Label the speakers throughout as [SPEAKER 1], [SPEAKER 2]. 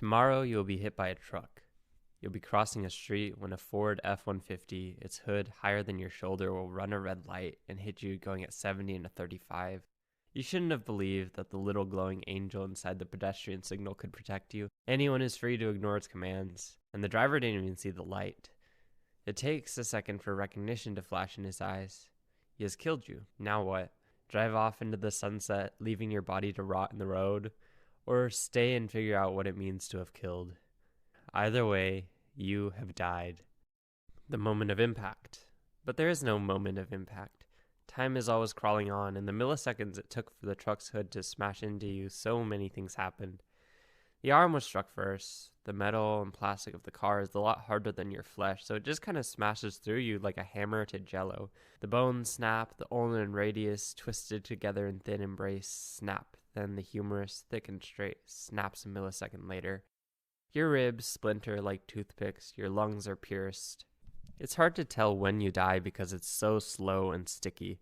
[SPEAKER 1] Tomorrow you'll be hit by a truck. You'll be crossing a street when a Ford F-150, its hood higher than your shoulder, will run a red light and hit you going at 70 and a 35. You shouldn't have believed that the little glowing angel inside the pedestrian signal could protect you. Anyone is free to ignore its commands, and the driver didn't even see the light. It takes a second for recognition to flash in his eyes. He has killed you. Now what? Drive off into the sunset, leaving your body to rot in the road, or stay and figure out what it means to have killed. Either way, you have died. The moment of impact. But there is no moment of impact. Time is always crawling on, and the milliseconds it took for the truck's hood to smash into you, so many things happened. The arm was struck first. The metal and plastic of the car is a lot harder than your flesh, so it just kind of smashes through you like a hammer to jello. The bones snap, the ulnar and radius twisted together in thin embrace snap. Then the humerus, thick and straight, snaps a millisecond later. Your ribs splinter like toothpicks, your lungs are pierced. It's hard to tell when you die because it's so slow and sticky.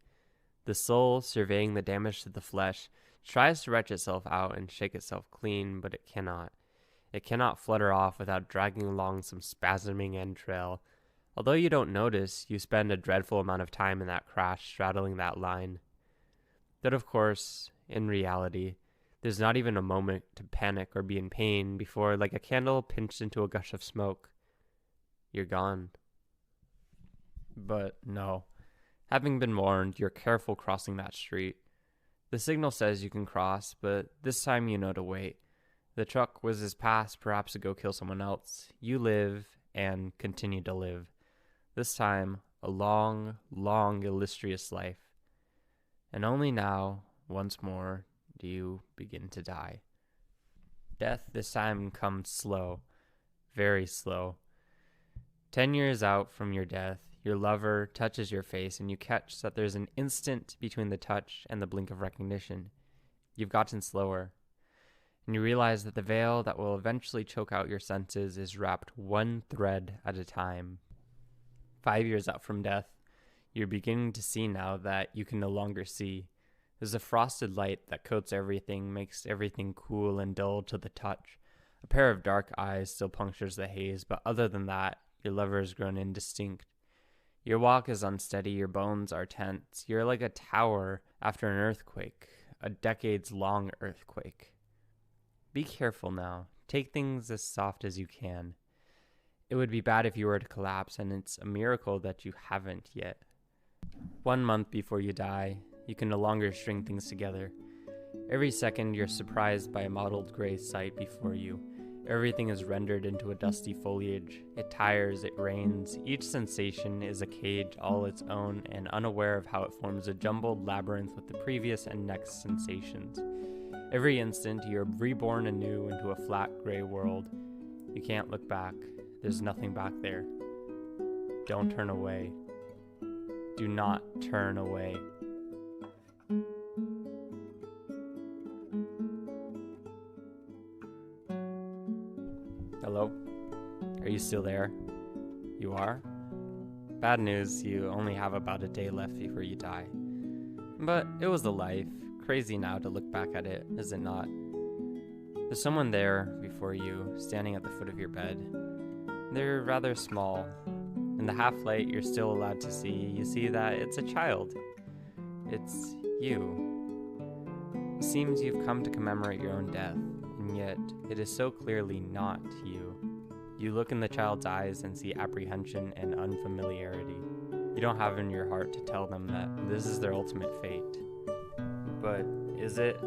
[SPEAKER 1] The soul, surveying the damage to the flesh, tries to retch itself out and shake itself clean, but it cannot. It cannot flutter off without dragging along some spasming entrail. Although you don't notice, you spend a dreadful amount of time in that crash straddling that line. But of course, in reality, there's not even a moment to panic or be in pain before, like a candle pinched into a gush of smoke, you're gone. But no. Having been warned, you're careful crossing that street. The signal says you can cross, but this time you know to wait. The truck whizzes past, perhaps to go kill someone else. You live and continue to live. This time, a long, long, illustrious life. And only now, once more, do you begin to die. Death this time comes slow, very slow. 10 years out from your death, your lover touches your face and you catch that there's an instant between the touch and the blink of recognition. You've gotten slower, and you realize that the veil that will eventually choke out your senses is wrapped one thread at a time. 5 years out from death, you're beginning to see now that you can no longer see. There's a frosted light that coats everything, makes everything cool and dull to the touch. A pair of dark eyes still punctures the haze, but other than that, your lover has grown indistinct. Your walk is unsteady, your bones are tense. You're like a tower after an earthquake, a decades-long earthquake. Be careful now. Take things as soft as you can. It would be bad if you were to collapse, and it's a miracle that you haven't yet. 1 month before you die, you can no longer string things together. Every second, you're surprised by a mottled gray sight before you. Everything is rendered into a dusty foliage. It tires, it rains. Each sensation is a cage all its own, and unaware of how it forms a jumbled labyrinth with the previous and next sensations. Every instant, you're reborn anew into a flat gray world. You can't look back. There's nothing back there. Don't turn away. Do not turn away. Hello? Are you still there? You are? Bad news, you only have about a day left before you die. But it was the life. Crazy now to look back at it, is it not? There's someone there before you, standing at the foot of your bed. They're rather small. In the half-light you're still allowed to see, you see that it's a child. It's you. It seems you've come to commemorate your own death, and yet it is so clearly not you. You look in the child's eyes and see apprehension and unfamiliarity. You don't have in your heart to tell them that this is their ultimate fate. But is it?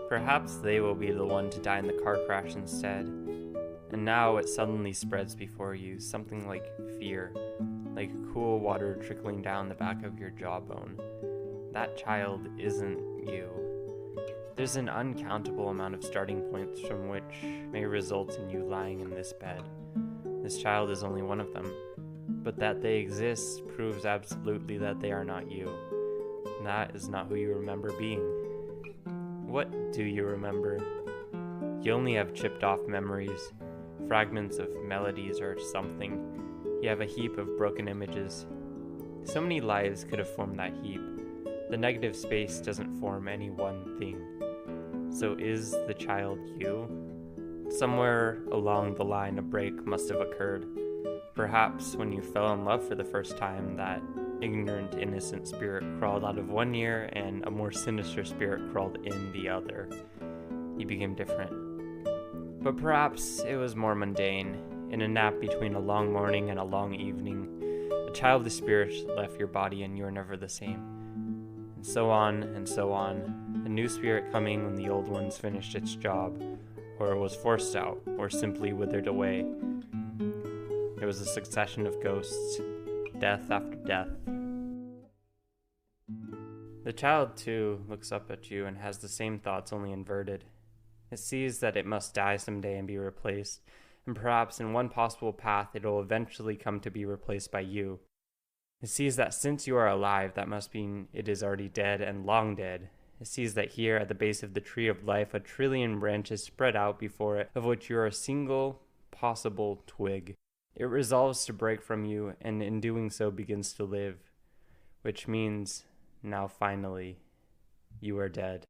[SPEAKER 1] Perhaps they will be the one to die in the car crash instead. And now it suddenly spreads before you, something like fear, like cool water trickling down the back of your jawbone. That child isn't you. There's an uncountable amount of starting points from which may result in you lying in this bed. This child is only one of them, but that they exist proves absolutely that they are not you. And that is not who you remember being. What do you remember? You only have chipped off memories, fragments of melodies or something. You have a heap of broken images. So many lives could have formed that heap. The negative space doesn't form any one thing. So is the child you? Somewhere along the line, a break must have occurred. Perhaps when you fell in love for the first time, that ignorant, innocent spirit crawled out of one ear and a more sinister spirit crawled in the other. You became different. But perhaps it was more mundane. In a nap between a long morning and a long evening, a childish spirit left your body and you were never the same. And so on and so on, a new spirit coming when the old one's finished its job, or was forced out, or simply withered away. It was a succession of ghosts, death after death. The child, too, looks up at you and has the same thoughts, only inverted. It sees that it must die someday and be replaced, and perhaps in one possible path it will eventually come to be replaced by you. It sees that since you are alive, that must mean it is already dead and long dead. It sees that here at the base of the tree of life, a trillion branches spread out before it, of which you are a single possible twig. It resolves to break from you, and in doing so begins to live, which means, now finally, you are dead.